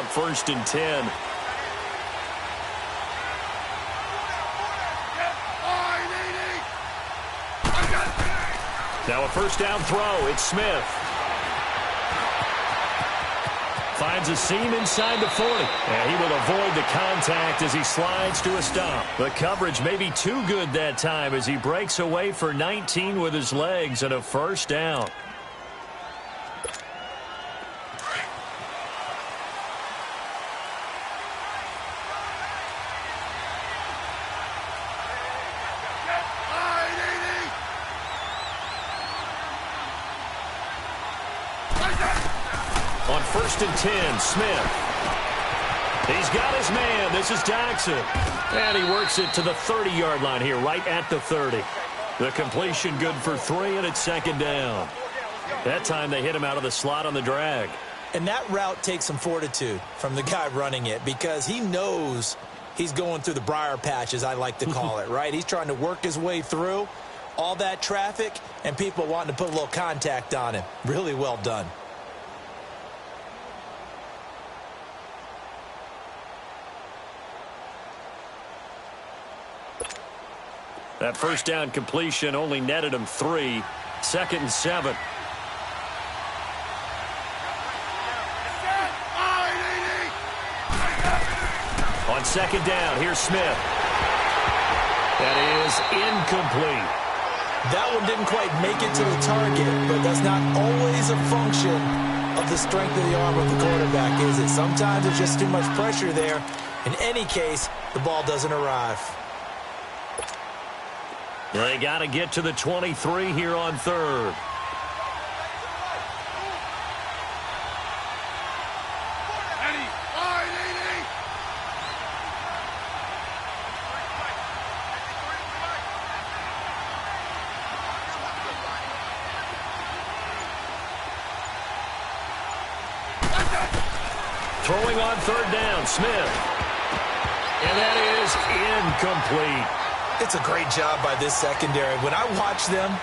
on 1st and 10. Now a first down throw. It's Smith. Finds a seam inside the 40. And he will avoid the contact as he slides to a stop. The coverage may be too good that time as he breaks away for 19 with his legs and a first down. On 1st and 10, Smith. He's got his man. This is Jackson. And he works it to the 30-yard line here, right at the 30. The completion good for 3, and it's 2nd down. That time they hit him out of the slot on the drag. And that route takes some fortitude from the guy running it because he knows he's going through the briar patch, as I like to call it, right? He's trying to work his way through all that traffic and people wanting to put a little contact on him. Really well done. That first down completion only netted him 3. 2nd and 7. On 2nd down, here's Smith. That is incomplete. That one didn't quite make it to the target, but that's not always a function of the strength of the arm of the quarterback, is it? Sometimes there's just too much pressure there. In any case, the ball doesn't arrive. They got to get to the 23 here on 3rd. Throwing on 3rd down, Smith. And that is incomplete. It's a great job by this secondary. When I watch them,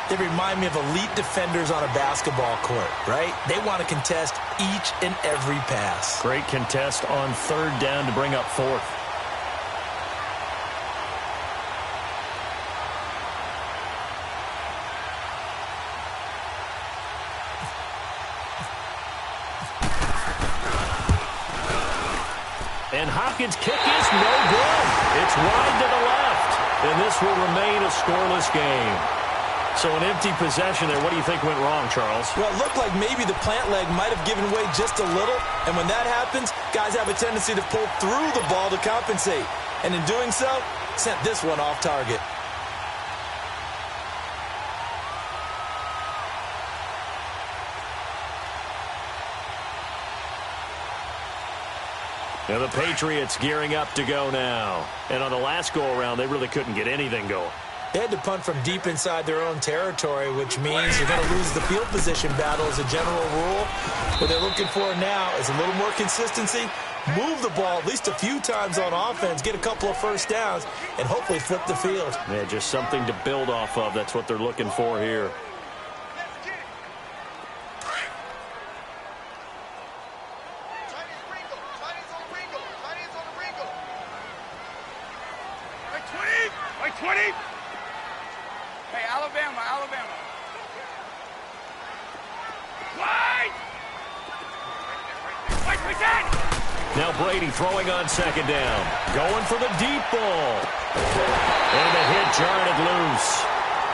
they remind me of elite defenders on a basketball court, right? They want to contest each and every pass. Great contest on 3rd down to bring up 4th. And Hopkins' kick is no good. It's wide to the left. And this will remain a scoreless game. So an empty possession there. What do you think went wrong, Charles? Well, it looked like maybe the plant leg might have given way just a little. And when that happens, guys have a tendency to pull through the ball to compensate. And in doing so, sent this one off target. Now the Patriots gearing up to go now. And on the last go-around, they really couldn't get anything going. They had to punt from deep inside their own territory, which means you're going to lose the field position battle as a general rule. What they're looking for now is a little more consistency, move the ball at least a few times on offense, get a couple of first downs, and hopefully flip the field. Yeah, just something to build off of. That's what they're looking for here. Now Brady throwing on 2nd down. Going for the deep ball. And the hit jarred it loose.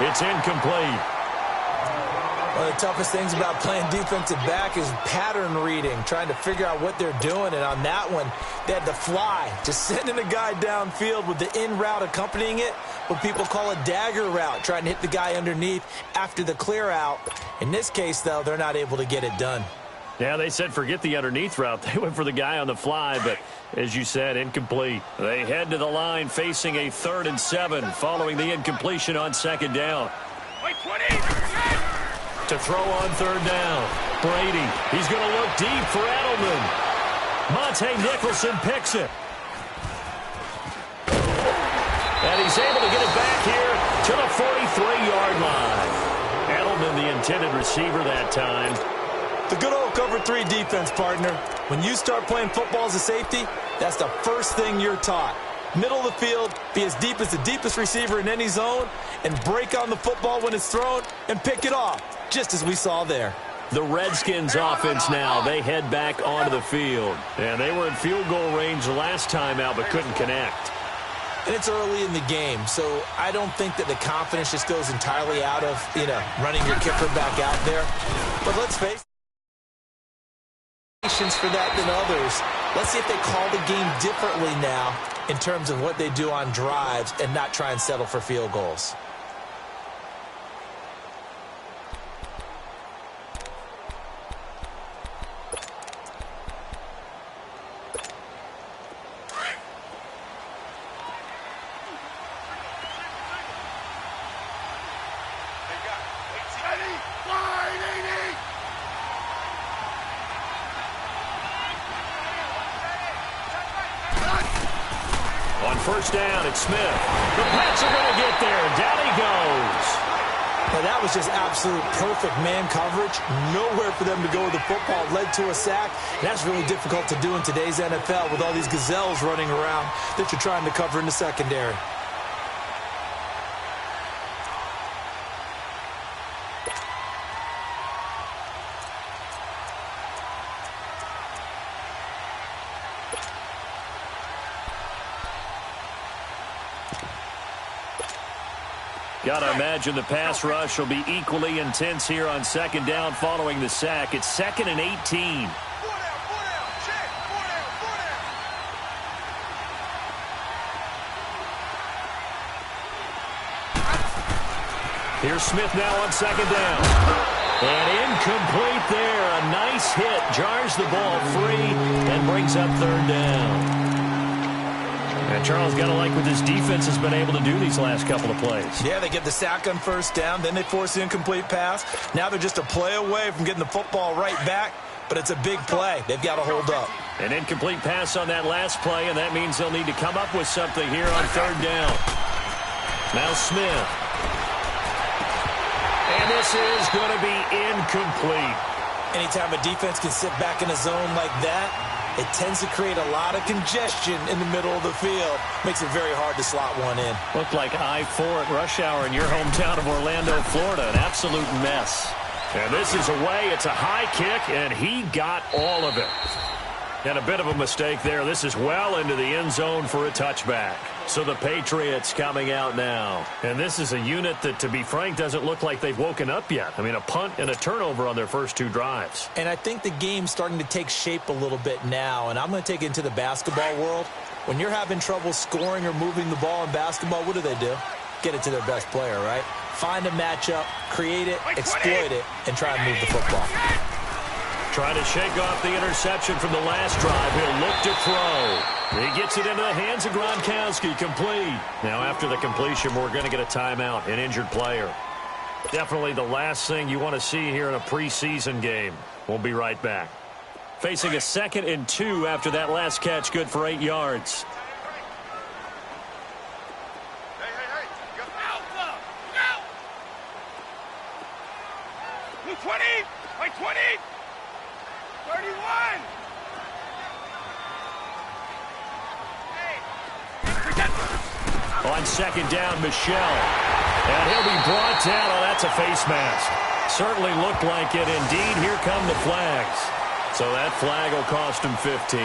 It's incomplete. One of the toughest things about playing defensive back is pattern reading, trying to figure out what they're doing. And on that one, they had to fly, just sending a guy downfield with the in route accompanying it, what people call a dagger route, trying to hit the guy underneath after the clear out. In this case, though, they're not able to get it done. Yeah, they said forget the underneath route. They went for the guy on the fly, but as you said, incomplete. They head to the line facing a 3rd and 7 following the incompletion on 2nd down. To throw on 3rd down. Brady, he's going to look deep for Edelman. Monte Nicholson picks it. And he's able to get it back here to the 43-yard line. Edelman, the intended receiver that time. The good old cover 3 defense, partner. When you start playing football as a safety, that's the first thing you're taught. Middle of the field, be as deep as the deepest receiver in any zone, and break on the football when it's thrown and pick it off, just as we saw there. The Redskins offense now, they head back onto the field. And they were in field goal range last time out, but couldn't connect. And it's early in the game, so I don't think that the confidence just goes entirely out of, running your kicker back out there. But let's face it, for that than others. Let's see if they call the game differently now in terms of what they do on drives and not try and settle for field goals. First down, it's Smith. The Pats are going to get there. Down he goes. Now that was just absolute perfect man coverage. Nowhere for them to go with the football. Led to a sack. And that's really difficult to do in today's NFL with all these gazelles running around that you're trying to cover in the secondary. Got to imagine the pass rush will be equally intense here on second down following the sack. It's 2nd and 18. Here's Smith now on second down. And incomplete there. A nice hit. Jars the ball free and brings up third down. And Charles, got to like what this defense has been able to do these last couple of plays. Yeah, they get the sack on first down, then they force the incomplete pass. Now they're just a play away from getting the football right back, but it's a big play. They've got to hold up. An incomplete pass on that last play, and that means they'll need to come up with something here on third down. Now Smith. And this is going to be incomplete. Anytime a defense can sit back in a zone like that, it tends to create a lot of congestion in the middle of the field. Makes it very hard to slot one in. Looked like I-4 at rush hour in your hometown of Orlando, Florida. An absolute mess. And this is away. It's a high kick, and he got all of it. And a bit of a mistake there. This is well into the end zone for a touchback. So the Patriots coming out now. And this is a unit that, to be frank, doesn't look like they've woken up yet. I mean, a punt and a turnover on their first two drives. And I think the game's starting to take shape a little bit now. And I'm going to take it into the basketball world. When you're having trouble scoring or moving the ball in basketball, what do? Get it to their best player, right? Find a matchup, create it, exploit it, and try and move the football. Trying to shake off the interception from the last drive. He'll look to throw. He gets it into the hands of Gronkowski. Complete. Now, after the completion, we're going to get a timeout, an injured player. Definitely the last thing you want to see here in a preseason game. We'll be right back. Facing a 2nd and 2 after that last catch, good for 8 yards. Blue 20! White 20! 31! On second down, Michelle. And he'll be brought down. Oh, that's a face mask. Certainly looked like it. Indeed, here come the flags. So that flag will cost him 15.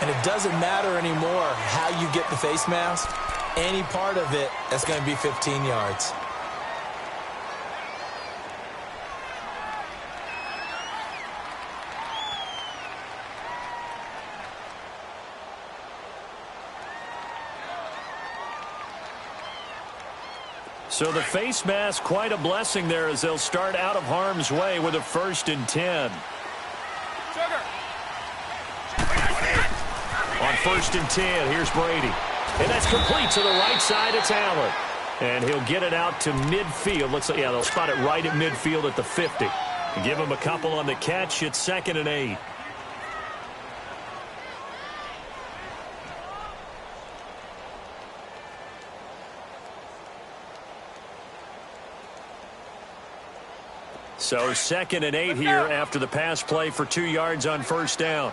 And it doesn't matter anymore how you get the face mask. Any part of it, that's going to be 15 yards. So the face mask, quite a blessing there as they'll start out of harm's way with a 1st and 10. On 1st and 10, here's Brady. And that's complete to the right side. It's Allen. And he'll get it out to midfield. Looks like, yeah, they'll spot it right at midfield at the 50. Give him a couple on the catch. It's 2nd and 8. So 2nd and 8 here after the pass play for 2 yards on first down.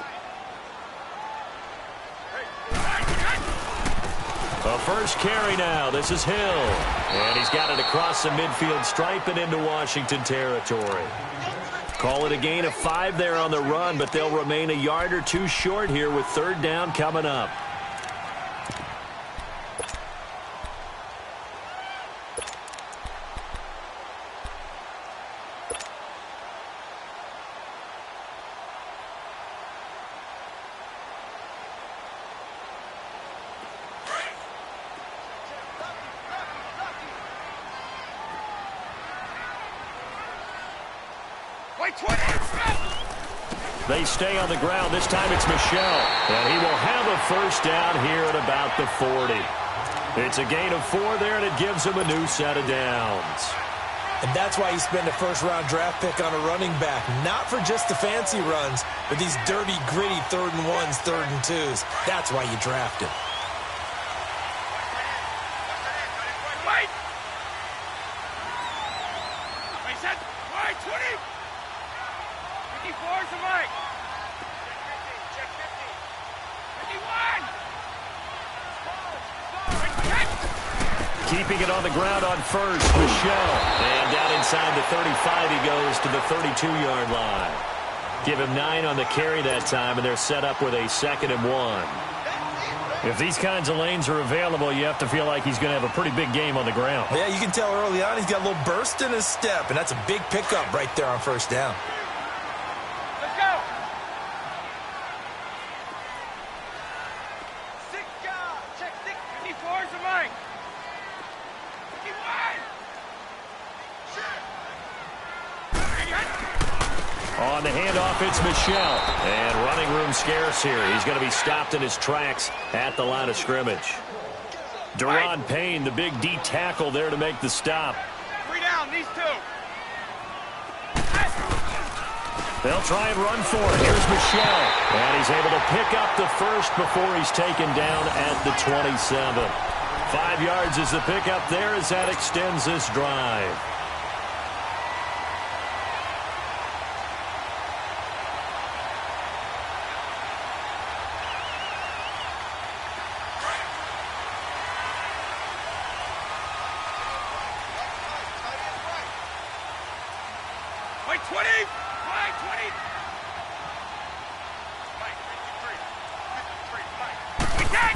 A first carry now. This is Hill. And he's got it across the midfield stripe and into Washington territory. Call it a gain of 5 there on the run, but they'll remain a yard or two short here with third down coming up. They stay on the ground. This time it's Michel. And he will have a first down here at about the 40. It's a gain of 4 there, and it gives him a new set of downs. And that's why you spend a first-round draft pick on a running back. Not for just the fancy runs, but these dirty, gritty 3rd and 1s, 3rd and 2s. That's why you draft him. Keeping it on the ground on first, Michel. And down inside the 35, he goes to the 32-yard line. Give him 9 on the carry that time, and they're set up with a 2nd and 1. If these kinds of lanes are available, you have to feel like he's going to have a pretty big game on the ground. Yeah, you can tell early on he's got a little burst in his step, and that's a big pickup right there on first down. Let's go. 6 guys. Check 6. 54 is the mic. On the handoff, it's Michel. And running room scarce here. He's going to be stopped in his tracks at the line of scrimmage. Deron Payne, the big D tackle there to make the stop. 3 down, these 2. They'll try and run for it. Here's Michel. And he's able to pick up the first before he's taken down at the 27. 5 yards is the pickup there as that extends this drive. Wait, 20! Wait, 20! Mike, 53. 53, Mike. We take!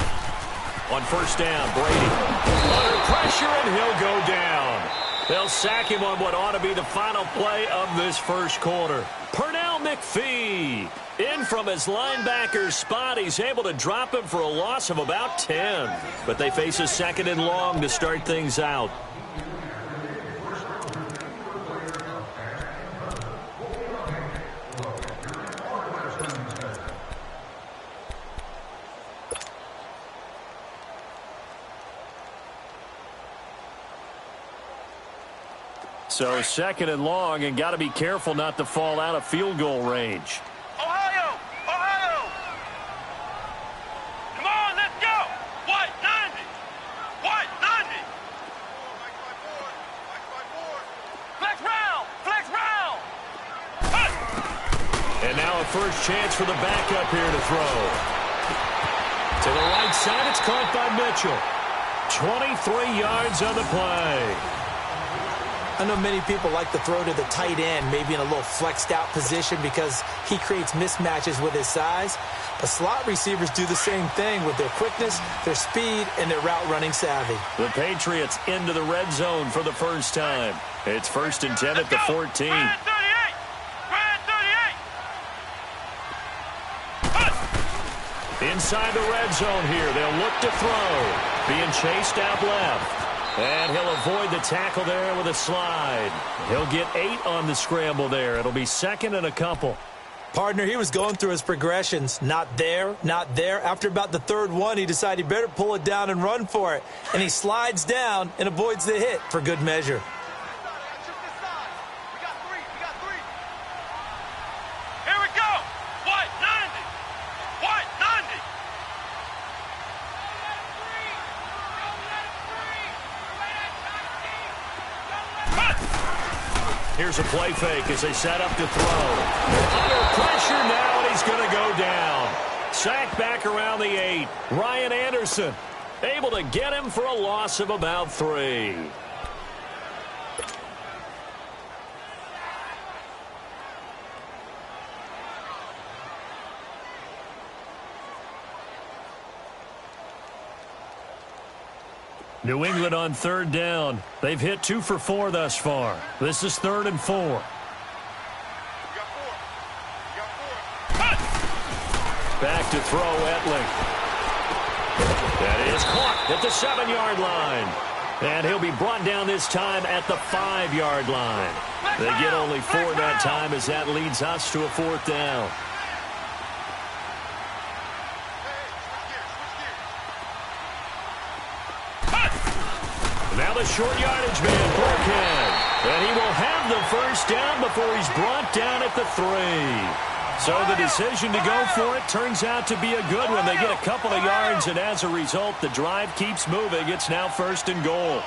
On first down, Brady. Under pressure, and he'll go down. They'll sack him on what ought to be the final play of this first quarter. Pernell McPhee in from his linebacker spot. He's able to drop him for a loss of about 10. But they face a 2nd and long to start things out. So 2nd and long, and got to be careful not to fall out of field goal range. Ohio! Ohio! Come on, let's go! White, 90! White, 90! Flex round! Flex round! And now a first chance for the backup here to throw. To the right side, it's caught by Mitchell. 23 yards on the play. I know many people like to throw to the tight end, maybe in a little flexed out position because he creates mismatches with his size. But slot receivers do the same thing with their quickness, their speed, and their route running savvy. The Patriots into the red zone for the first time. It's 1st and 10 at the 14. Brand 38! Brand 38! Inside the red zone here, they'll look to throw. Being chased out left. And he'll avoid the tackle there with a slide. He'll get 8 on the scramble there. It'll be 2nd and a couple. Partner, he was going through his progressions. Not there, not there. After about the 3rd one, he decided he better pull it down and run for it. And he slides down and avoids the hit for good measure. Here we go! White, 90! White, 90! Here's a play fake as they set up to throw. Under pressure now, and he's going to go down. Sacked back around the 8. Ryan Anderson. Able to get him for a loss of about 3. New England on 3rd down. They've hit 2 for 4 thus far. This is 3rd and 4. Back to throw, Etling. That is caught at the 7-yard line. And he'll be brought down this time at the 5-yard line. They get only 4 that time as that leads us to a 4th down. Now the short yardage man, Burkhead. And he will have the 1st down before he's brought down at the 3. So the decision to go for it turns out to be a good one. They get a couple of yards, and as a result, the drive keeps moving. It's now 1st and goal.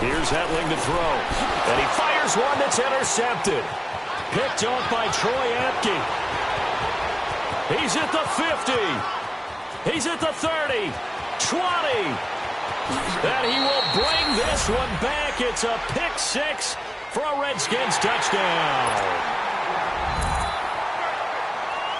Here's Etling to throw. And he fires one that's intercepted. Picked off by Troy Apke. He's at the 50. He's at the 30. 20. And he will bring this one back. It's a pick 6 for a Redskins touchdown.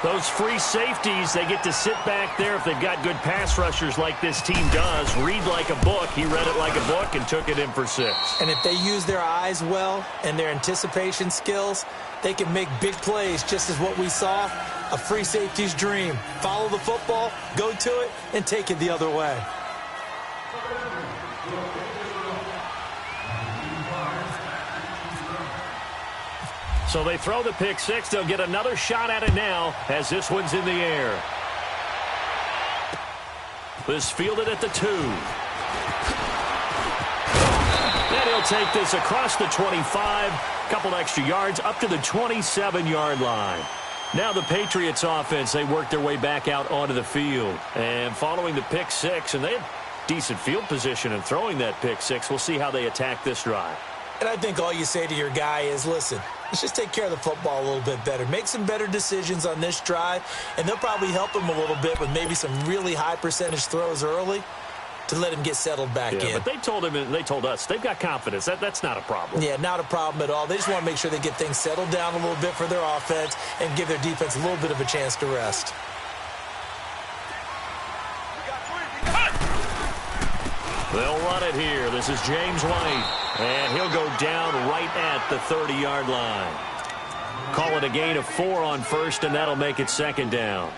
Those free safeties, they get to sit back there if they've got good pass rushers like this team does. Read like a book. He read it like a book and took it in for 6. And if they use their eyes well and their anticipation skills, they can make big plays, just as what we saw. A free safety's dream. Follow the football, go to it, and take it the other way. So they throw the pick 6. They'll get another shot at it now as this one's in the air. This fielded at the 2. And he'll take this across the 25. Couple extra yards up to the 27-yard line. Now the Patriots offense, they work their way back out onto the field. And following the pick 6, and they have decent field position in throwing that pick 6. We'll see how they attack this drive. And I think all you say to your guy is, listen, let's just take care of the football a little bit better. Make some better decisions on this drive, and they'll probably help him a little bit with maybe some really high percentage throws early to let him get settled back in. But they told him, and they told us, they've got confidence. That's not a problem. Yeah, not a problem at all. They just want to make sure they get things settled down a little bit for their offense and give their defense a little bit of a chance to rest. They'll run it here. This is James White. And he'll go down right at the 30-yard line. Call it a gain of 4 on 1st, and that'll make it 2nd down.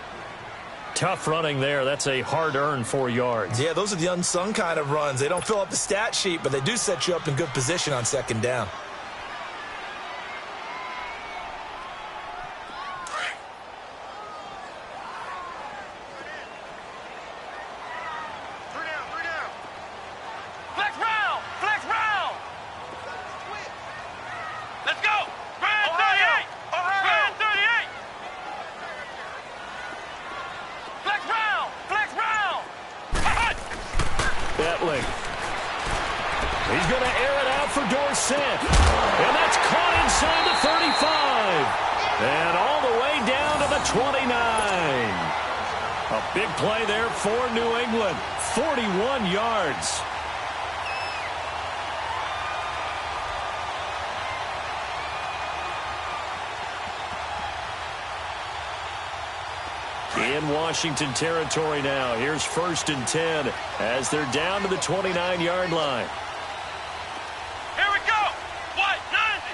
Tough running there. That's a hard-earned 4 yards. Yeah, those are the unsung kind of runs. They don't fill up the stat sheet, but they do set you up in good position on 2nd down. He's going to air it out for Dorsett. And that's caught inside the 35. And all the way down to the 29. A big play there for New England. 41 yards. In Washington territory now. Here's 1st and 10 as they're down to the 29-yard line. Here we go. What? 90.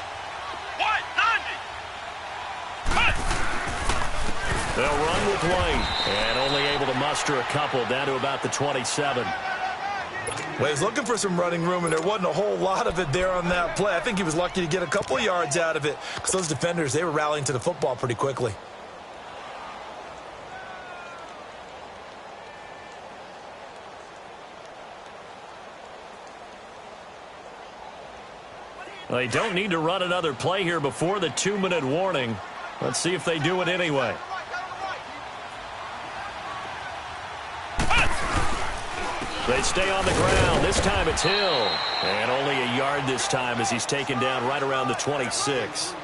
What? 90. Cut. They'll run with White and only able to muster a couple down to about the 27. Well, he's looking for some running room, and there wasn't a whole lot of it there on that play. I think he was lucky to get a couple of yards out of it because those defenders, they were rallying to the football pretty quickly. They don't need to run another play here before the 2-minute warning. Let's see if they do it anyway. They stay on the ground. This time it's Hill. And only a yard this time as he's taken down right around the 26.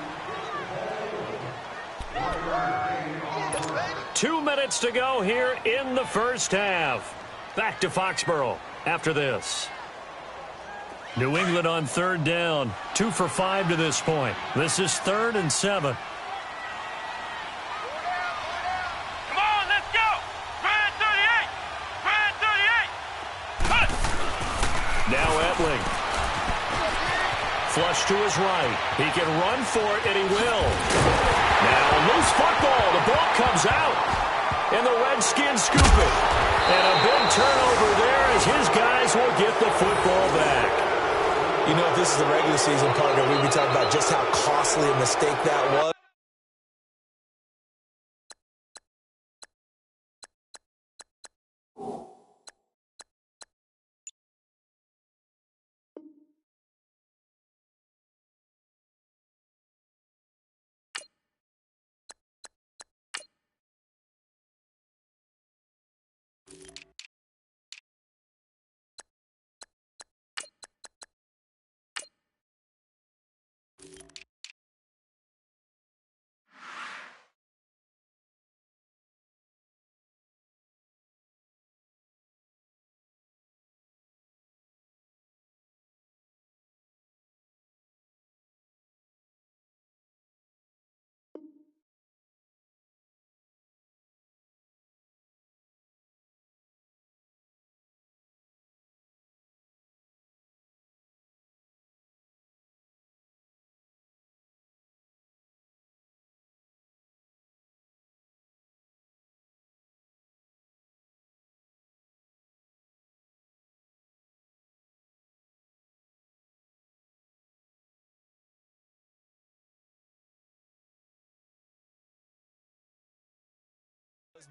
2 minutes to go here in the first half. Back to Foxborough after this. New England on third down. 2 for 5 to this point. This is 3rd and 7. Come on, let's go. 38. Now Etling. Flush to his right. He can run for it, and he will. Now a loose football. The ball comes out. And the Redskins scoop it. And a big turnover there as his guys will get the football back. You know, if this is the regular season, partner, we'd be talking about just how costly a mistake that was.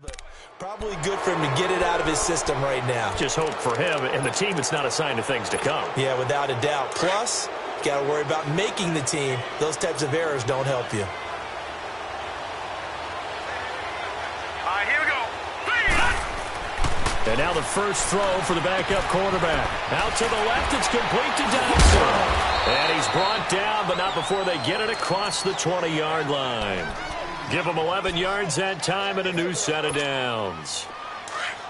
But probably good for him to get it out of his system right now. Just hope for him and the team it's not a sign of things to come. Yeah, without a doubt. Plus, got to worry about making the team. Those types of errors don't help you. All right, here we go. And now the first throw for the backup quarterback. Out to the left, it's complete to Dawson. And he's brought down, but not before they get it across the 20-yard line. Give him 11 yards that time and a new set of downs.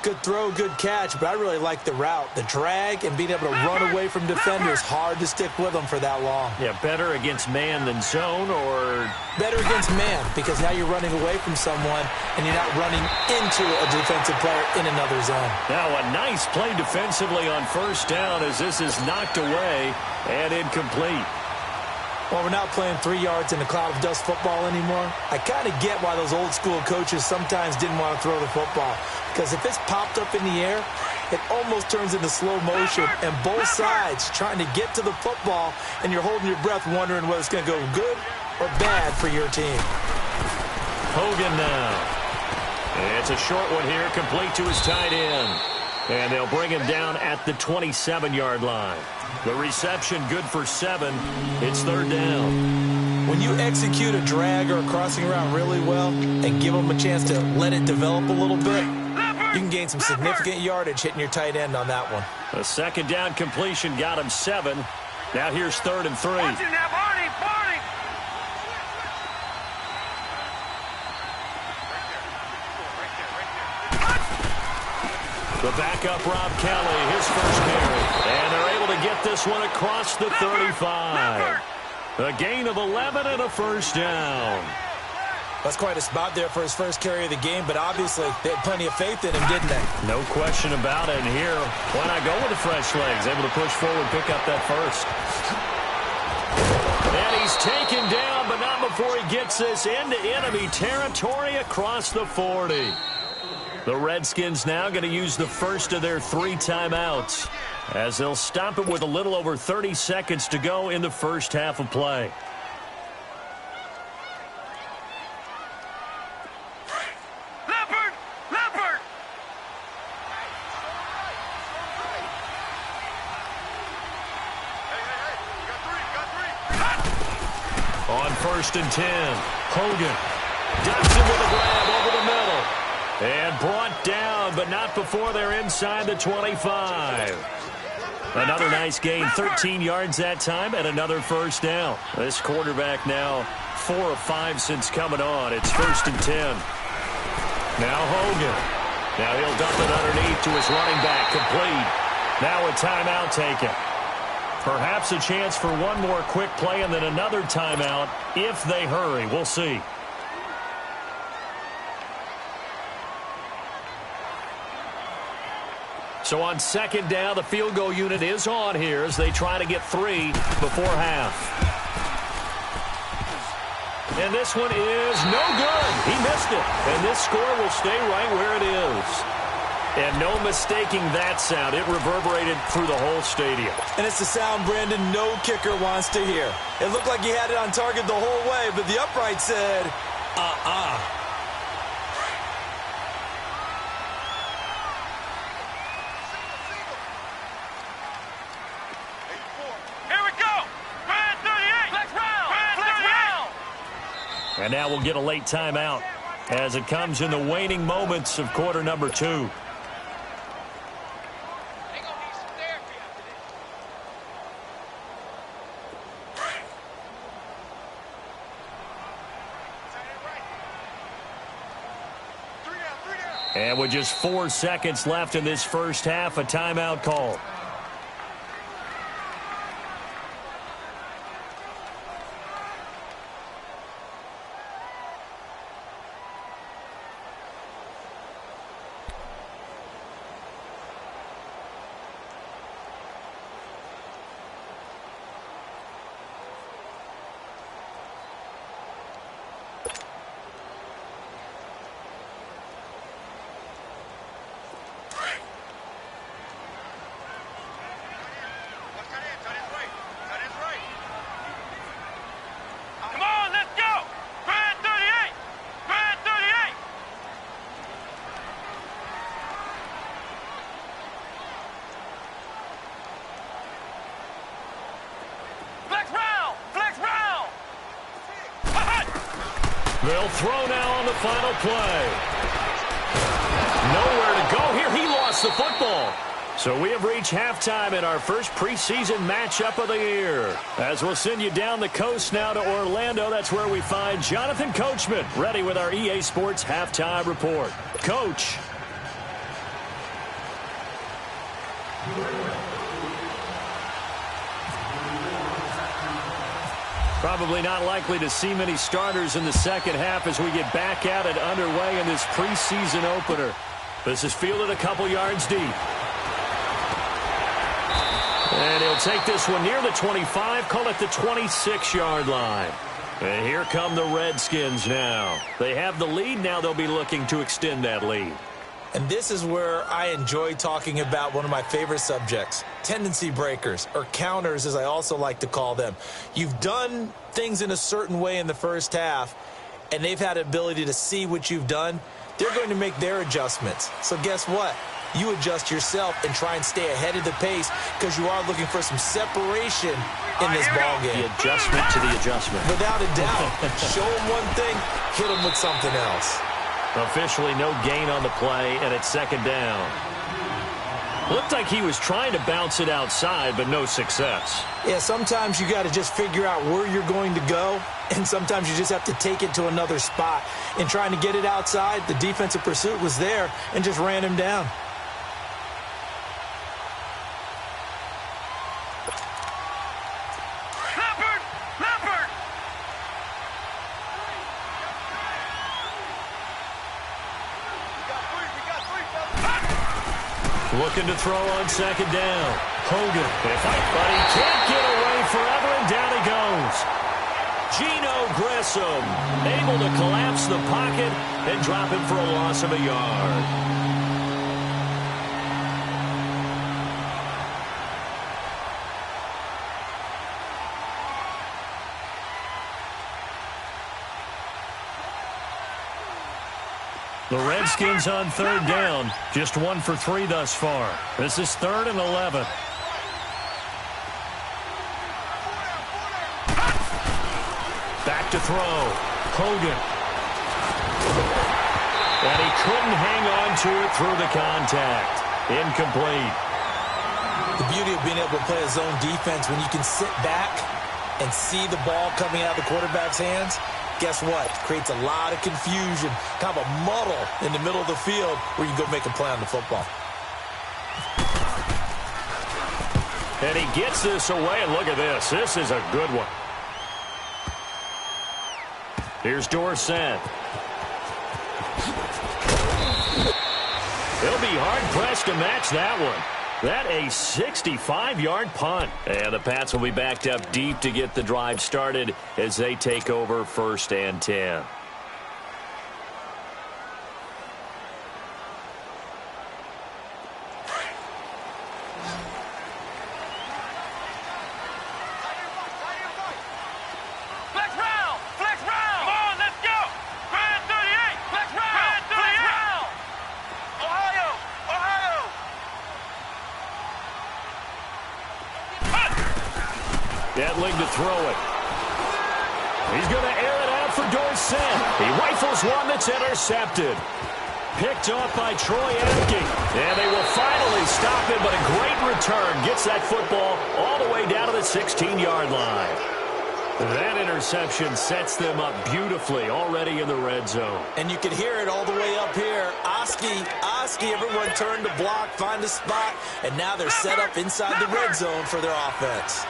Good throw, good catch, but I really like the route. The drag and being able to run away from defenders. Hard to stick with them for that long. Yeah, better against man than zone, or better against man, because now you're running away from someone and you're not running into a defensive player in another zone. Now a nice play defensively on first down as this is knocked away and incomplete. Well, we're not playing 3 yards in a cloud of dust football anymore. I kind of get why those old school coaches sometimes didn't want to throw the football. Because if it's popped up in the air, it almost turns into slow motion. And both sides trying to get to the football, and you're holding your breath wondering whether it's going to go good or bad for your team. Hogan now. It's a short one here, complete to his tight end. And they'll bring him down at the 27-yard line. The reception good for 7. It's third down. When you execute a drag or a crossing route really well and give them a chance to let it develop a little bit, you can gain some significant yardage hitting your tight end on that one. A second down completion got him 7. Now here's 3rd and 3. Watch him now, Barney. The backup, Rob Kelly, his first carry. And they're able to get this one across the 35. A gain of 11 and a first down. That's quite a spot there for his first carry of the game, but obviously they had plenty of faith in him, didn't they? No question about it. And here, why not go with the fresh legs? Able to push forward, pick up that first. And he's taken down, but not before he gets this into enemy territory across the 40. The Redskins now going to use the first of their 3 timeouts as they'll stop it with a little over 30 seconds to go in the first half of play. Leopard! On 1st and 10, Hogan. Dodson with a grab over the middle. And brought down, but not before they're inside the 25. Another nice gain, 13 yards that time, and another first down. This quarterback now 4 of 5 since coming on. It's 1st and 10. Now Hogan. Now he'll dump it underneath to his running back, complete. Now a timeout taken. Perhaps a chance for one more quick play and then another timeout if they hurry. We'll see. So on 2nd down, the field goal unit is on here as they try to get 3 before half. And this one is no good. He missed it. And this score will stay right where it is. And no mistaking that sound. It reverberated through the whole stadium. And it's the sound, Brandon, no kicker wants to hear. It looked like he had it on target the whole way, but the upright said, And now we'll get a late timeout as it comes in the waning moments of quarter number 2. And with just 4 seconds left in this first half, a timeout call. They'll throw now on the final play. Nowhere to go here. He lost the football. So we have reached halftime in our first preseason matchup of the year. As we'll send you down the coast now to Orlando, that's where we find Jonathan Coachman, ready with our EA Sports halftime report. Coach. Probably not likely to see many starters in the second half as we get back at it underway in this preseason opener. This is fielded a couple yards deep. And he'll take this one near the 25, call it the 26-yard line. And here come the Redskins now. They have the lead. Now they'll be looking to extend that lead. And this is where I enjoy talking about one of my favorite subjects, tendency breakers, or counters as I also like to call them. You've done things in a certain way in the first half, and they've had the ability to see what you've done. They're going to make their adjustments. So guess what? You adjust yourself and try and stay ahead of the pace because you are looking for some separation in this ballgame. The adjustment to the adjustment. Without a doubt. Show them one thing, hit them with something else. Officially no gain on the play, and it's 2nd down. Looked like he was trying to bounce it outside, but no success. Yeah, sometimes you got to just figure out where you're going to go, and sometimes you just have to take it to another spot. In trying to get it outside, the defensive pursuit was there and just ran him down. Looking to throw on 2nd down. Hogan. But he can't get away forever, and down he goes. Geno Grissom able to collapse the pocket and drop him for a loss of a yard. The Redskins on 3rd down. Just 1 for 3 thus far. This is 3rd and 11. Back to throw. Hogan. And he couldn't hang on to it through the contact. Incomplete. The beauty of being able to play a zone defense when you can sit back and see the ball coming out of the quarterback's hands, guess what? Creates a lot of confusion, kind of a muddle in the middle of the field where you can go make a play on the football. And he gets this away, and look at this. This is a good one. Here's Dorsett. He'll be hard-pressed to match that one. That a 65-yard punt. And the Pats will be backed up deep to get the drive started as they take over 1st and 10. Edling to throw it. He's going to air it out for Dorsett. He rifles one that's intercepted. Picked off by Troy Apke. And they will finally stop him, but a great return. Gets that football all the way down to the 16-yard line. That interception sets them up beautifully already in the red zone. And you can hear it all the way up here. Oski, everyone turned to block, find a spot, and now they're set up inside the red zone for their offense.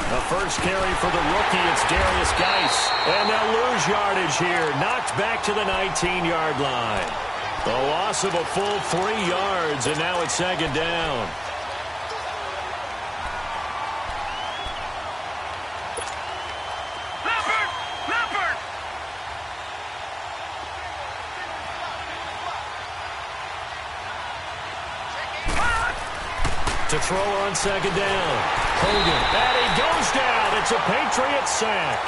The first carry for the rookie, it's Darius Geis. And they'll lose yardage here. Knocked back to the 19-yard line. The loss of a full 3 yards, and now it's 2nd down. To throw on 2nd down. Hogan. And he goes down. It's a Patriot sack.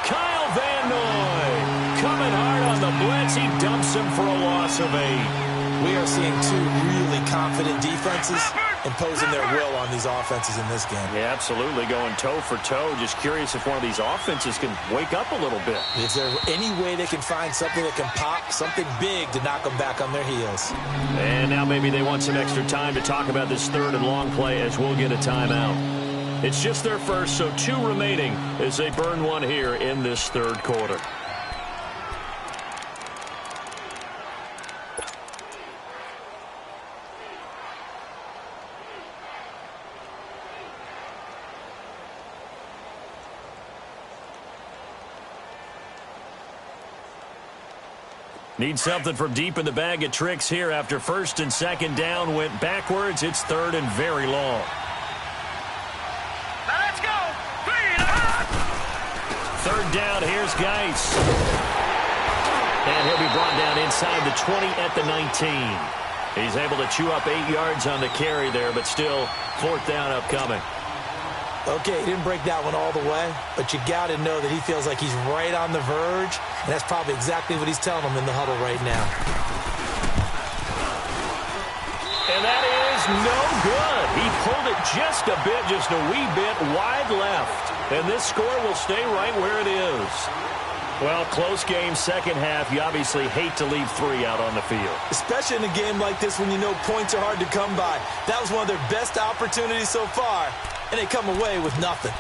Kyle Van Noy coming hard on the blitz. He dumps him for a loss of 8. We are seeing two really confident defenses imposing their will on these offenses in this game. Yeah, absolutely. Going toe for toe. Just curious if one of these offenses can wake up a little bit. Is there any way they can find something that can pop, something big to knock them back on their heels? And now maybe they want some extra time to talk about this 3rd and long play as we'll get a timeout. It's just their first, so 2 remaining as they burn one here in this 3rd quarter. Need something from deep in the bag of tricks here after 1st and 2nd down went backwards. It's 3rd and very long. Now let's go. 3rd down, here's Geis. And he'll be brought down inside the 20 at the 19. He's able to chew up 8 yards on the carry there, but still 4th down upcoming. Okay, he didn't break that one all the way, but you got to know that he feels like he's right on the verge, and that's probably exactly what he's telling them in the huddle right now. And that is no good. He pulled it just a bit, just a wee bit wide left. And this score will stay right where it is. Well, close game, 2nd half. You obviously hate to leave 3 out on the field. Especially in a game like this when you know points are hard to come by. That was one of their best opportunities so far, and they come away with nothing.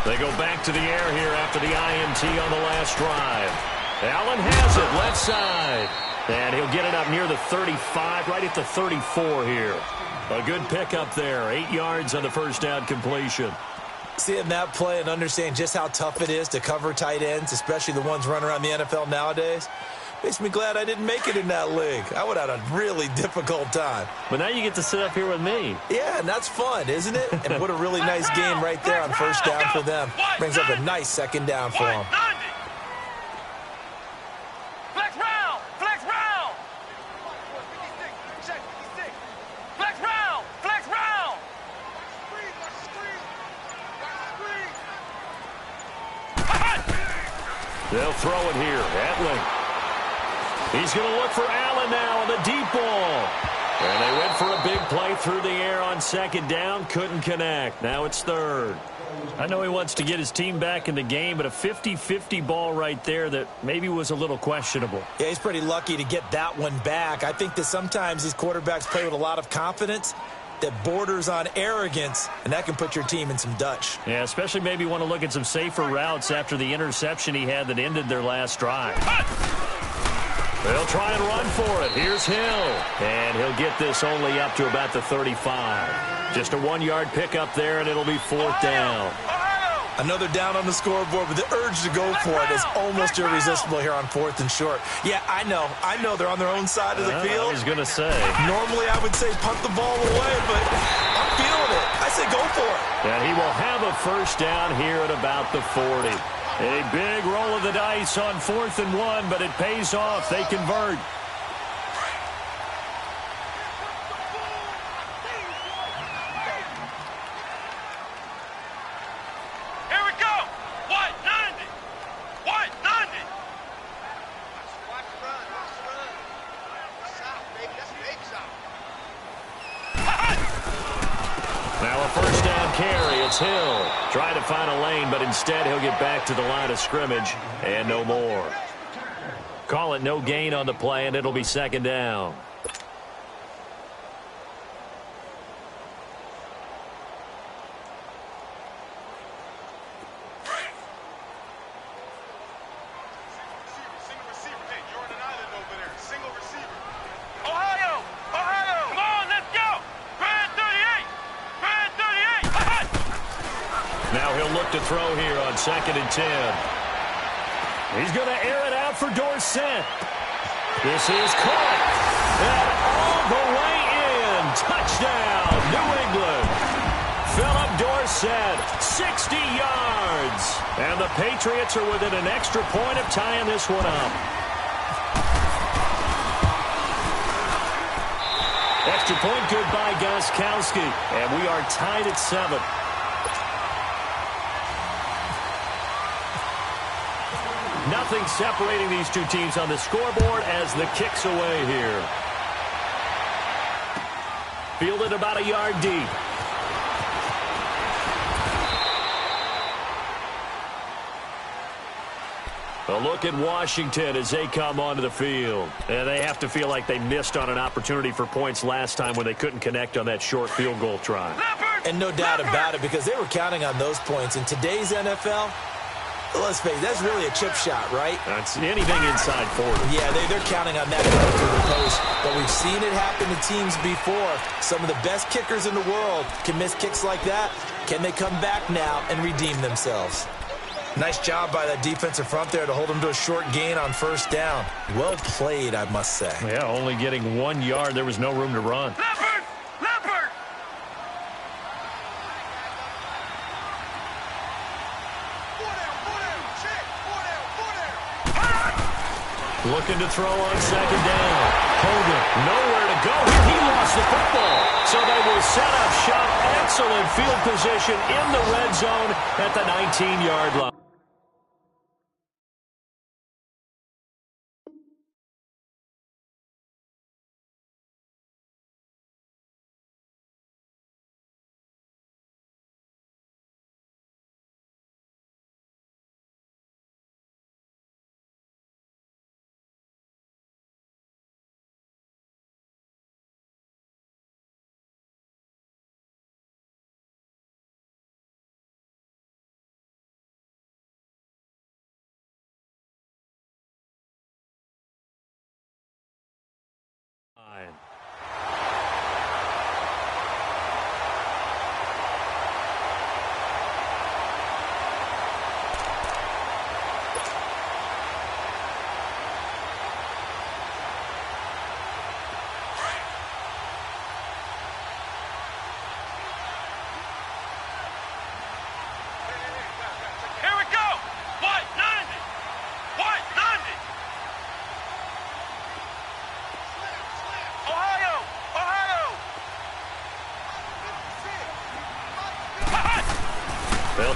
They go back to the air here after the INT on the last drive. Allen has it left side. And he'll get it up near the 35, right at the 34 here. A good pickup there. 8 yards on the first down completion. Seeing that play and understanding just how tough it is to cover tight ends, especially the ones running around the NFL nowadays, makes me glad I didn't make it in that league. I would have had a really difficult time. But now you get to sit up here with me. Yeah, and that's fun, isn't it? And what a really nice game right there on first down for them. Brings up a nice 2nd down for them. Flex round! Flex round! Flex round! Flex round! They'll throw it here. Etling. He's going to look for Allen now on the deep ball. And they went for a big play through the air on second down. Couldn't connect. Now it's third. I know he wants to get his team back in the game, but a 50-50 ball right there that maybe was a little questionable. Yeah, he's pretty lucky to get that one back. I think that sometimes these quarterbacks play with a lot of confidence that borders on arrogance, and that can put your team in some Dutch. Yeah, especially maybe want to look at some safer routes after the interception he had that ended their last drive. They'll try and run for it. Here's Hill. And he'll get this only up to about the 35. Just a 1-yard pickup there, and it'll be fourth down. Another down on the scoreboard, but the urge to go for it is almost irresistible here on 4th and short. Yeah, I know they're on their own side of the field. I was going to say. Normally I would say punt the ball away, but I'm feeling it. I say go for it. And he will have a first down here at about the 40. A big roll of the dice on 4th and 1, but it pays off. They convert. Hill trying to find a lane, but instead he'll get back to the line of scrimmage and no more. Call it no gain on the play, and it'll be second down. To throw here on 2nd and 10. He's going to air it out for Dorsett. This is caught. And all the way in. Touchdown, New England. Philip Dorsett, 60 yards. And the Patriots are within an extra point of tying this one up. Extra point good by Gostkowski. And we are tied at 7. Nothing separating these two teams on the scoreboard as the kick's away here. Fielded about a yard deep. A look at Washington as they come onto the field. And they have to feel like they missed on an opportunity for points last time when they couldn't connect on that short field goal try. And no doubt about it, because they were counting on those points. In today's NFL, let's face it, that's really a chip shot, right? That's anything inside 40. Yeah, they're counting on that going through the post. But we've seen it happen to teams before. Some of the best kickers in the world can miss kicks like that. Can they come back now and redeem themselves? Nice job by that defensive front there to hold them to a short gain on first down. Well played, I must say. Yeah, only getting 1 yard. There was no room to run. Looking to throw on second down. Hogan, nowhere to go. He lost the football. So they will set up shop. Excellent field position in the red zone at the 19-yard line.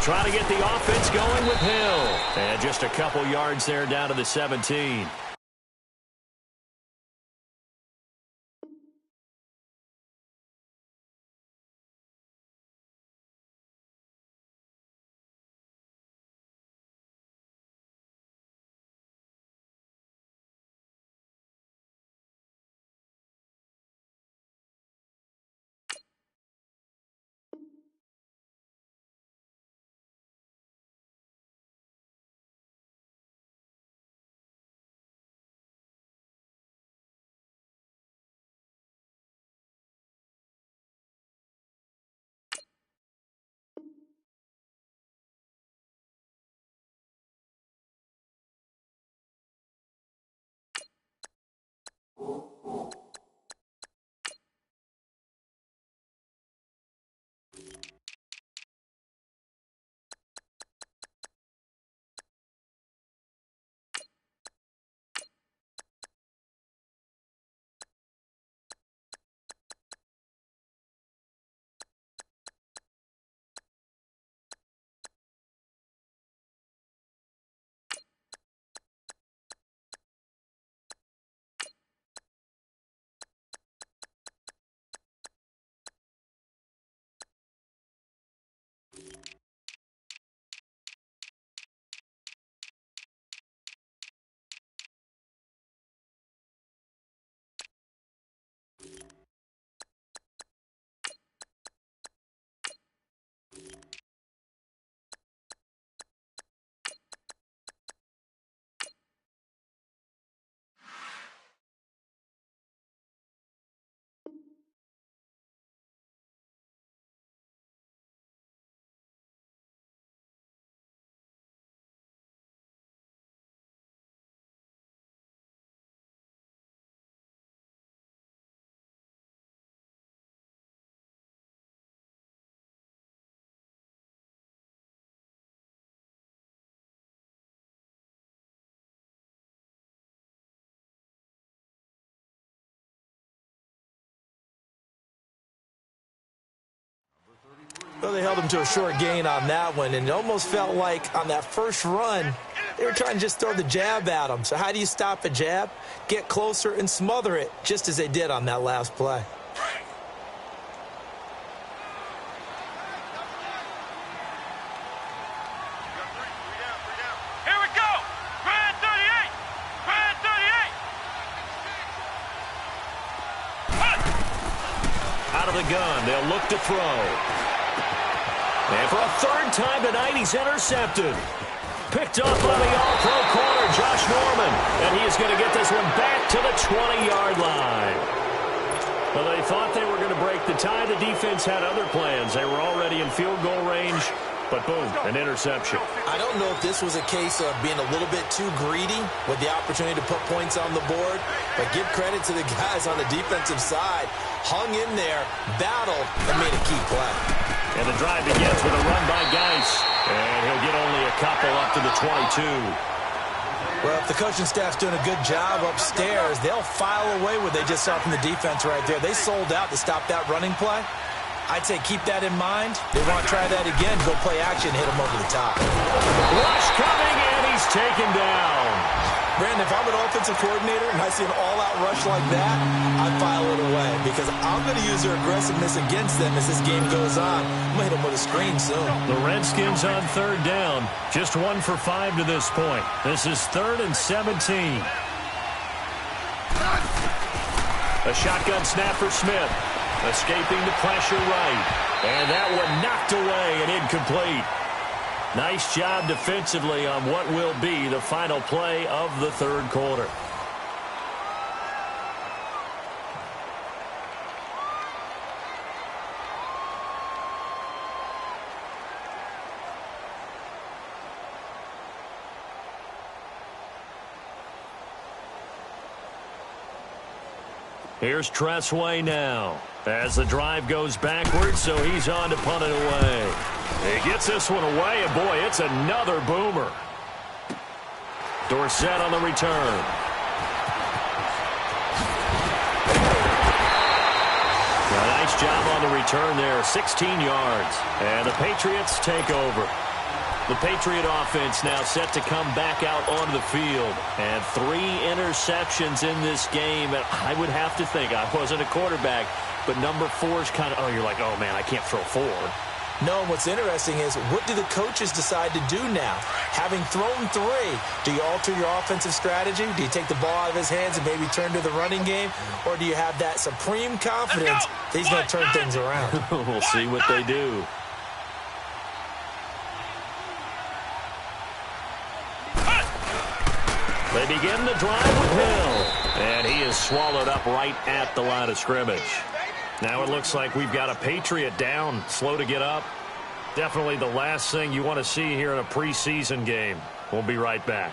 try to get the offense going with Hill. And just a couple yards there down to the 17. Well, they held him to a short gain on that one, and it almost felt like on that first run, they were trying to just throw the jab at him. So how do you stop a jab? Get closer and smother it, just as they did on that last play. Here we go. Grand 38. Grand 38. Out of the gun, they'll look to throw. And for a third time tonight, he's intercepted. Picked up on the all-pro corner, Josh Norman. And he is going to get this one back to the 20-yard line. Well, they thought they were going to break the tie. The defense had other plans. They were already in field goal range. But boom, an interception. I don't know if this was a case of being a little bit too greedy with the opportunity to put points on the board. But give credit to the guys on the defensive side. Hung in there, battled, and made a key play. And the drive begins with a run by Geis. And he'll get only a couple up to the 22. Well, if the coaching staff's doing a good job upstairs, they'll file away what they just saw from the defense right there. They sold out to stop that running play. I'd say keep that in mind. They want to try that again, go play action, hit them over the top. Rush coming, and he's taken down. Brandon, if I'm an offensive coordinator and I see an all-out rush like that, I file it away because I'm going to use their aggressiveness against them as this game goes on. I'm going to hit them with a screen soon. The Redskins on third down. Just 1 for 5 to this point. This is 3rd and 17. A shotgun snap for Smith. Escaping the pressure right. And that one knocked away and incomplete. Nice job defensively on what will be the final play of the third quarter. Here's Tressway now as the drive goes backwards, so he's on to punt it away. He gets this one away, and boy, it's another boomer. Dorsett on the return. A nice job on the return there, 16 yards. And the Patriots take over. The Patriot offense now set to come back out onto the field. And 3 interceptions in this game. And I would have to think, I wasn't a quarterback, but number 4 is kind of, oh, you're like, oh, man, I can't throw 4. No, and what's interesting is, what do the coaches decide to do now? Having thrown 3, do you alter your offensive strategy? Do you take the ball out of his hands and maybe turn to the running game? Or do you have that supreme confidence that he's going to turn things around? We'll see what they do. They begin the drive with Hill, and he is swallowed up right at the line of scrimmage. Now it looks like we've got a Patriot down, slow to get up. Definitely the last thing you want to see here in a preseason game. We'll be right back.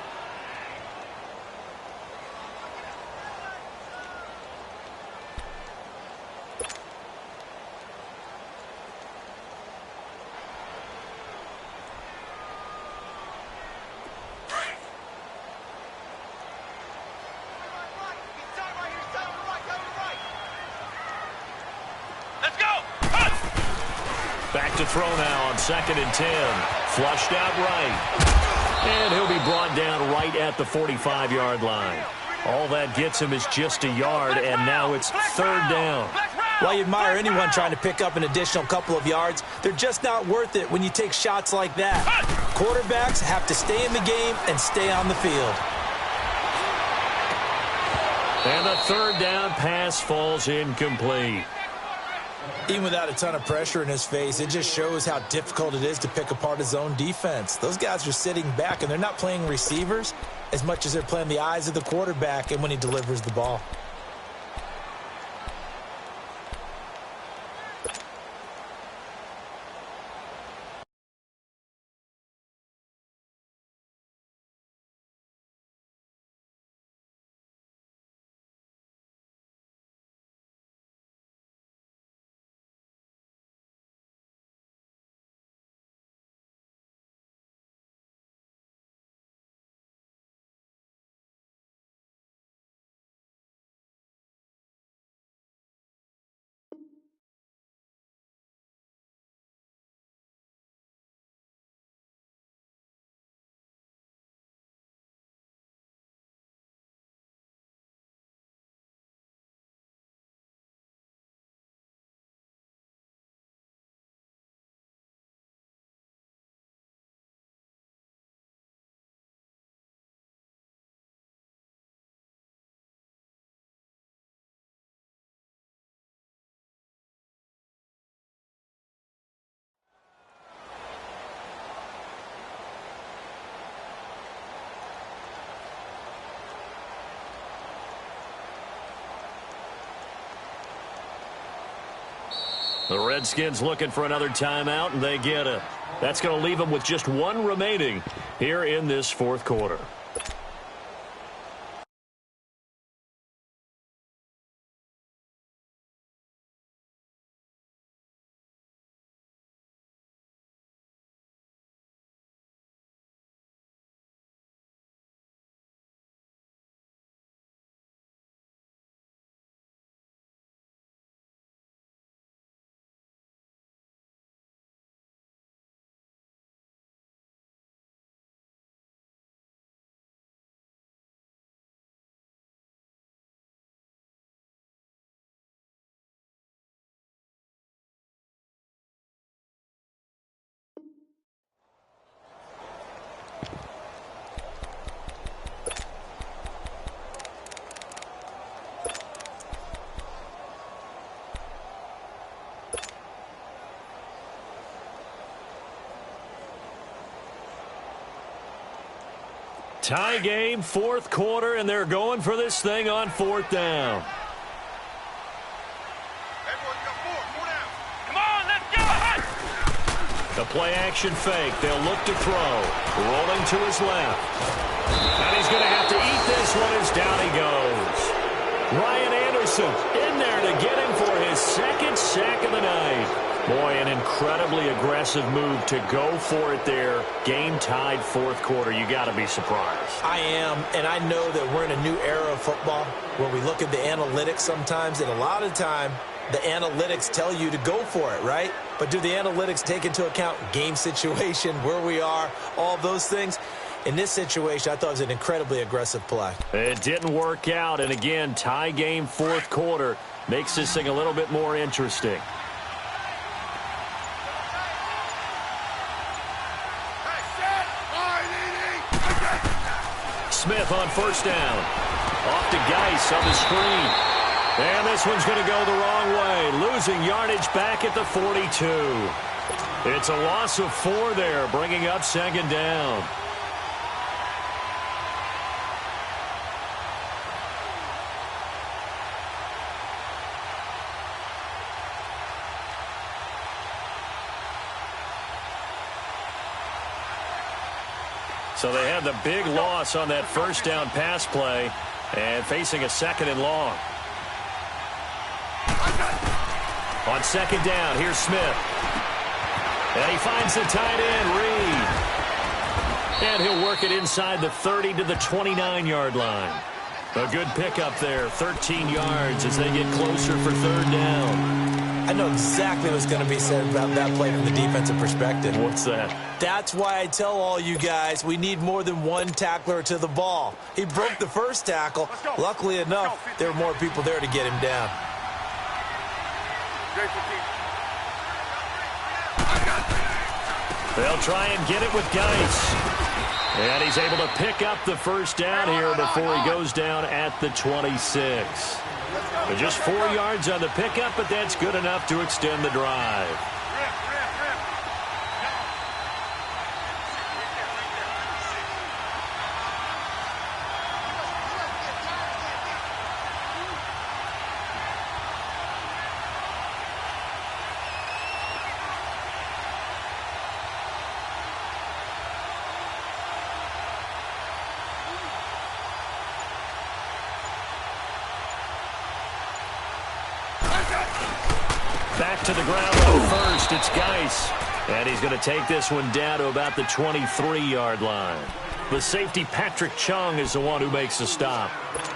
Back to throw now on 2nd and 10. Flushed out right. And he'll be brought down right at the 45-yard line. All that gets him is just a yard, and now it's 3rd down. While you admire anyone trying to pick up an additional couple of yards, they're just not worth it when you take shots like that. Quarterbacks have to stay in the game and stay on the field. And the 3rd down pass falls incomplete. Even without a ton of pressure in his face, it just shows how difficult it is to pick apart his own defense. Those guys are sitting back, and they're not playing receivers as much as they're playing the eyes of the quarterback and when he delivers the ball. The Redskins looking for another timeout, and they get it. That's going to leave them with just 1 remaining here in this 4th quarter. Tie game, 4th quarter, and they're going for this thing on 4th down. Come on, let's go! The play-action fake. They'll look to throw. Rolling to his left. And he's going to have to eat this one as down he goes. Ryan Anderson in there to get him for his 2nd sack of the night. Boy, an incredibly aggressive move to go for it there. Game tied 4th quarter. You got to be surprised. I am, and I know that we're in a new era of football where we look at the analytics sometimes, and a lot of time the analytics tell you to go for it, right? But do the analytics take into account game situation, where we are, all those things? In this situation, I thought it was an incredibly aggressive play. It didn't work out, and again, tie game fourth quarter makes this thing a little bit more interesting. Smith on first down. Off to Geis on the screen. And this one's going to go the wrong way. Losing yardage back at the 42. It's a loss of 4 there, bringing up second down. So they had the big loss on that first down pass play and facing a second and long. On second down, here's Smith. And he finds the tight end, Reed. And he'll work it inside the 30 to the 29-yard line. A good pickup there, 13 yards as they get closer for third down. I know exactly what's going to be said about that play from the defensive perspective. What's that? That's why I tell all you guys we need more than one tackler to the ball. He broke the first tackle. Luckily enough, there were more people there to get him down. They'll try and get it with Geis. And he's able to pick up the first down here before he goes down at the 26. Just 4 yards on the pickup, but that's good enough to extend the drive. Back to the ground on first. It's Geis. And he's going to take this one down to about the 23-yard line. The safety, Patrick Chung, is the one who makes the stop.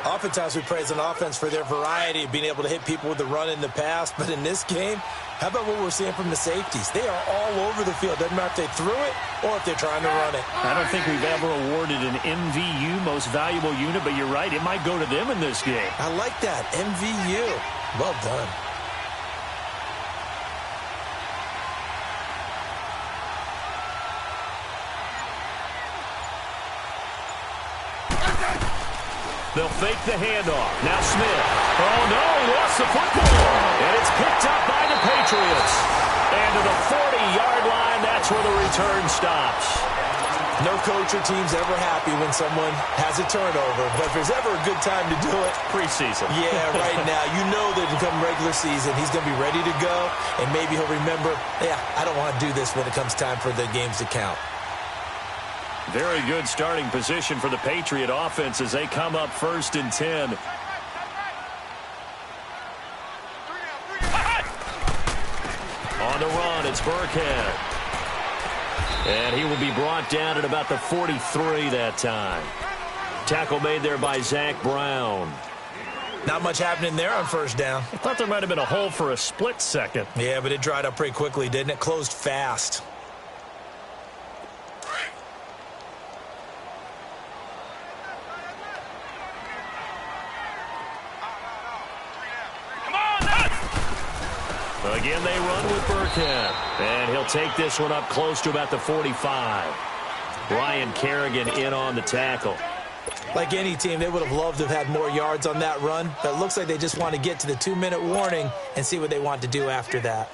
Oftentimes we praise an offense for their variety of being able to hit people with the run in the pass. But in this game, how about what we're seeing from the safeties? They are all over the field. Doesn't matter if they threw it or if they're trying to run it. I don't think we've ever awarded an MVU, most valuable unit, but you're right. It might go to them in this game. I like that. MVU. Well done. They'll fake the handoff. Now Smith. Oh, no, he lost the football. And it's picked up by the Patriots. And to the 40-yard line, that's where the return stops. No coach or team's ever happy when someone has a turnover. But if there's ever a good time to do it, preseason. Yeah, right now. You know that come regular season, he's going to be ready to go. And maybe he'll remember, yeah, I don't want to do this when it comes time for the games to count. Very good starting position for the Patriot offense as they come up 1st and 10. On the run, it's Burkhead. And he will be brought down at about the 43 that time. Tackle made there by Zach Brown. Not much happening there on first down. I thought there might have been a hole for a split second. Yeah, but it dried up pretty quickly, didn't it? Closed fast. Again, they run with Burkhead. And he'll take this one up close to about the 45. Ryan Kerrigan in on the tackle. Like any team, they would have loved to have had more yards on that run. But it looks like they just want to get to the 2-minute warning and see what they want to do after that.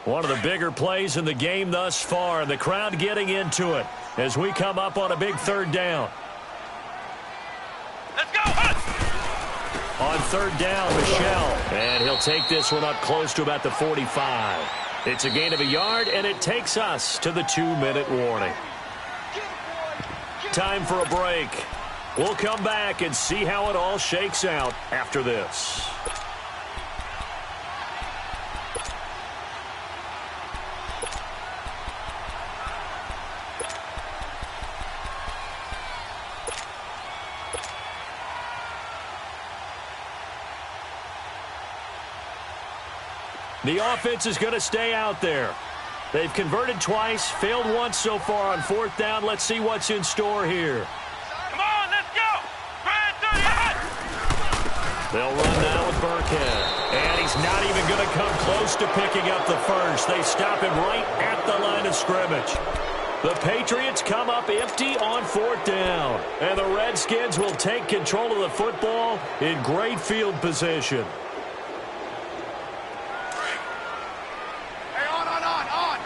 One of the bigger plays in the game thus far. And the crowd getting into it as we come up on a big third down. Let's go, Hunt! On third down, Michelle. And he'll take this one up close to about the 45. It's a gain of a yard, and it takes us to the 2-minute warning. Time for a break. We'll come back and see how it all shakes out after this. The offense is going to stay out there. They've converted twice, failed once so far on fourth down. Let's see what's in store here. Come on, let's go. Ryan 38. They'll run now with Burkhead. And he's not even going to come close to picking up the first. They stop him right at the line of scrimmage. The Patriots come up empty on fourth down. And the Redskins will take control of the football in great field position. Hey, on.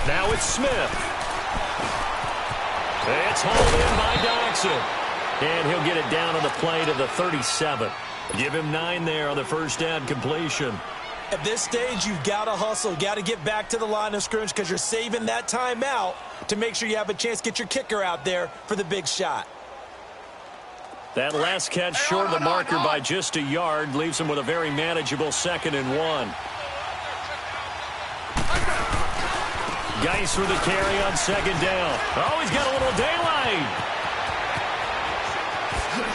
Now it's Smith. It's hauled in by Dodson. And he'll get it down on the play to the 37. Give him 9 there on the first down completion. At this stage, you've got to hustle. Got to get back to the line of scrimmage because you're saving that timeout to make sure you have a chance to get your kicker out there for the big shot. That last catch short of the marker by just a yard leaves him with a very manageable 2nd and 1. Geis with the carry on 2nd down. Oh, he's got a little daylight.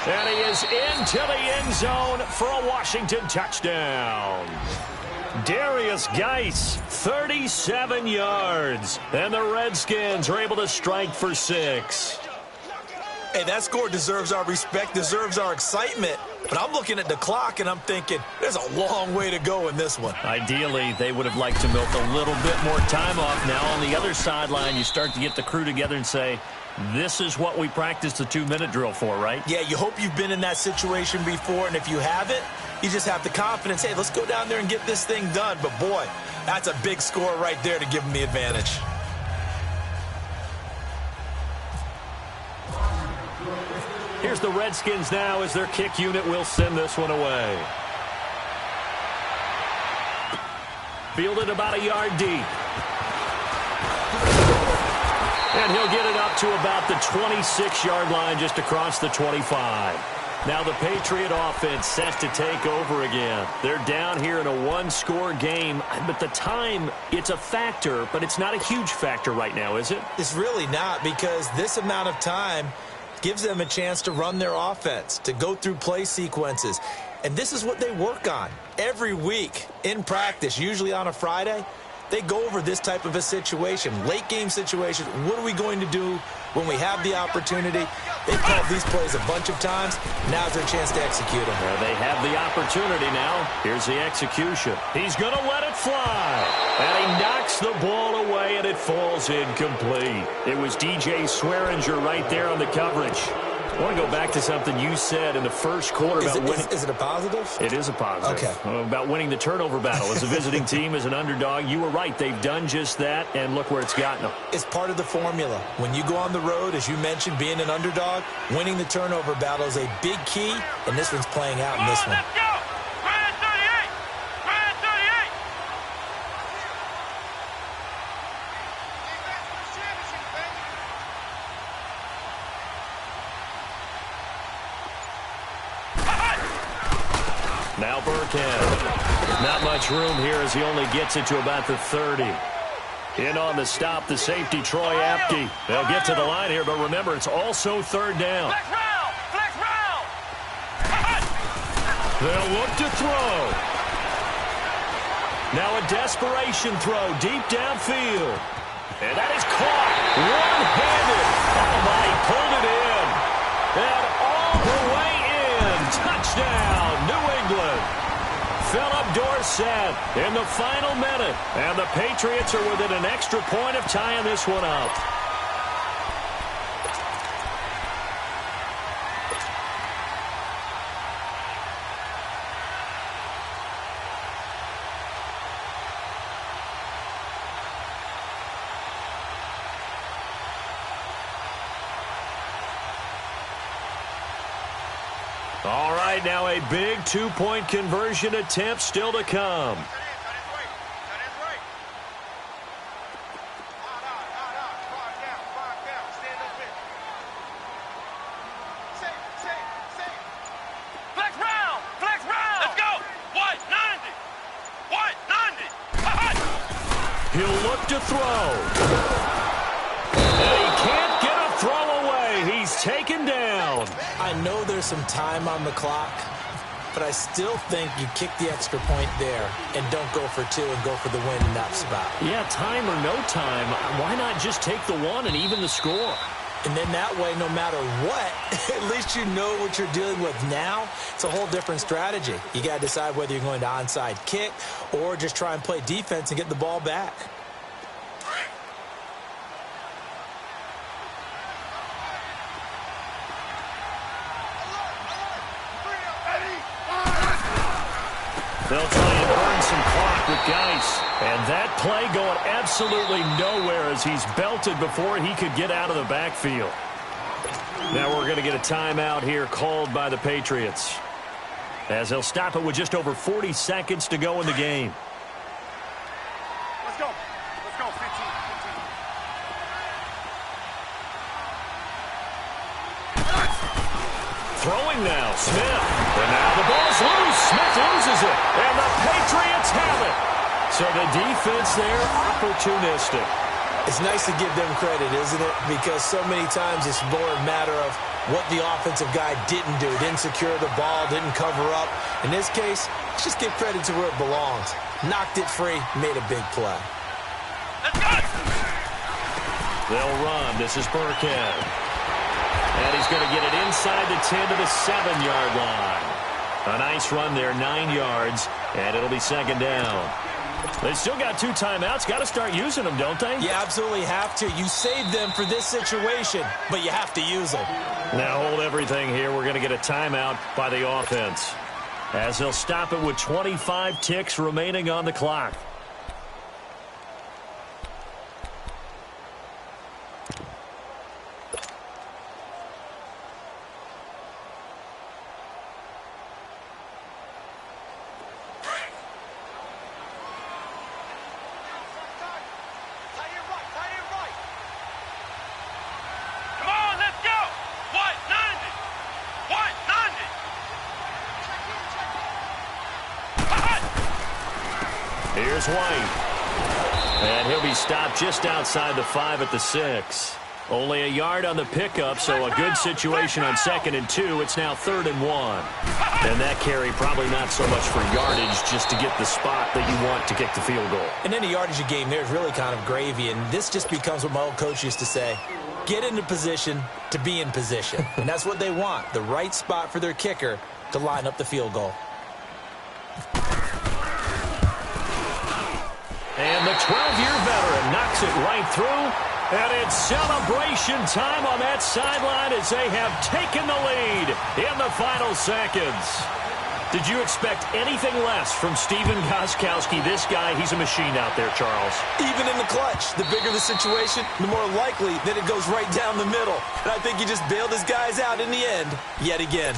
And he is into the end zone for a Washington touchdown. Darius Geis, 37 yards. And the Redskins are able to strike for 6. Hey, that score deserves our respect, deserves our excitement. But I'm looking at the clock, and I'm thinking there's a long way to go in this one. Ideally, they would have liked to milk a little bit more time off. Now, on the other sideline, you start to get the crew together and say, this is what we practiced the 2-minute drill for, right? Yeah, you hope you've been in that situation before, and if you haven't, you just have the confidence, hey, let's go down there and get this thing done. But, boy, that's a big score right there to give them the advantage. Here's the Redskins now as their kick unit will send this one away. Fielded about a yard deep. And he'll get it up to about the 26-yard line just across the 25. Now the Patriot offense set to take over again. They're down here in a 1-score game. But the time, it's a factor, but it's not a huge factor right now, is it? It's really not, because this amount of time gives them a chance to run their offense, to go through play sequences. And this is what they work on every week in practice, usually on a Friday. They go over this type of a situation, late game situation. What are we going to do when we have the opportunity? They've called these plays a bunch of times. Now's their chance to execute them. Well, they have the opportunity now. Here's the execution. He's going to let it fly. And he knocks the ball away, and it falls incomplete. It was DJ Swearinger right there on the coverage. I want to go back to something you said in the first quarter about winning. Is it a positive? It is a positive. Okay. About winning the turnover battle. As a visiting team, as an underdog, you were right. They've done just that, and look where it's gotten them. It's part of the formula. When you go on the road, as you mentioned, being an underdog, winning the turnover battle is a big key, and this one's playing out in this one. Let's go. Ryan 38. Ryan 38. Now Burkhead. Not much room here as he only gets it to about the 30. In on the stop, the safety, Troy Apke. They'll get to the line here, but remember, it's also 3rd down. Flex round. Flex round. They'll look to throw. Now a desperation throw deep downfield. And that is caught one-handed. Oh, my, he pulled it in. And all the way in. Touchdown, New England. Philip Dorsett in the final minute. And the Patriots are within an extra point of tying this one up. All right, now a big 2-point conversion attempt still to come. Flex round. Flex round. Let's go. What? 90. What? 90. He'll look to to throw. And he can't get a throw away. He's taken down. I know there's some time on the clock, but I still think you kick the extra point there and don't go for two and go for the win in that spot. Yeah, time or no time, why not just take the one and even the score? And then that way, no matter what, at least you know what you're dealing with now. It's a whole different strategy. You got to decide whether you're going to onside kick or just try and play defense and get the ball back. They'll try and burn some clock with Geis. And that play going absolutely nowhere as he's belted before he could get out of the backfield. Now we're going to get a timeout here called by the Patriots, as they'll stop it with just over 40 seconds to go in the game. Let's go. Let's go. 15. Throwing now, Smith. And now the ball's loose. Smith loses it. And the Patriots have it. So the defense there, opportunistic. It's nice to give them credit, isn't it? Because so many times it's more a matter of what the offensive guy didn't do. Didn't secure the ball, didn't cover up. In this case, let's just give credit to where it belongs. Knocked it free, made a big play. Let's go. They'll run. This is Burkhead. And he's going to get it inside the 10 to the 7-yard line. A nice run there, 9 yards, and it'll be second down. They still got 2 timeouts. Got to start using them, don't they? You absolutely have to. You save them for this situation, but you have to use them. Now hold everything here. We're going to get a timeout by the offense, as they'll stop it with 25 ticks remaining on the clock. Here's White. And he'll be stopped just outside the 5 at the 6. Only a yard on the pickup, so a good situation on 2nd and 2. It's now 3rd and 1. And that carry probably not so much for yardage, just to get the spot that you want to kick the field goal. And any yardage you gain there is really kind of gravy, and this just becomes what my old coach used to say. Get into position to be in position. And that's what they want, the right spot for their kicker to line up the field goal. And the 12-year veteran knocks it right through. And it's celebration time on that sideline as they have taken the lead in the final seconds. Did you expect anything less from Stephen Gostkowski? This guy, he's a machine out there, Charles. Even in the clutch, the bigger the situation, the more likely that it goes right down the middle. And I think he just bailed his guys out in the end yet again.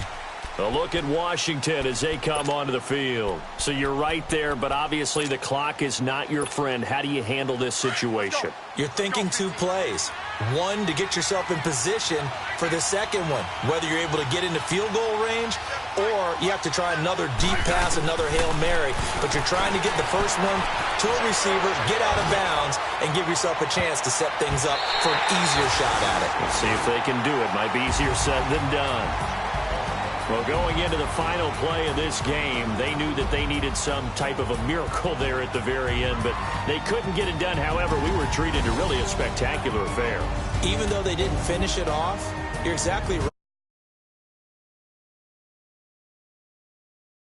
A look at Washington as they come onto the field. So you're right there, but obviously the clock is not your friend. How do you handle this situation? You're thinking 2 plays. One, to get yourself in position for the second one, whether you're able to get into field goal range or you have to try another deep pass, another Hail Mary. But you're trying to get the first one to a receiver, get out of bounds, and give yourself a chance to set things up for an easier shot at it. Let's see if they can do it. Might be easier said than done. Well, going into the final play of this game, they knew that they needed some type of a miracle there at the very end, but they couldn't get it done. However, we were treated to really a spectacular affair. Even though they didn't finish it off, you're exactly right.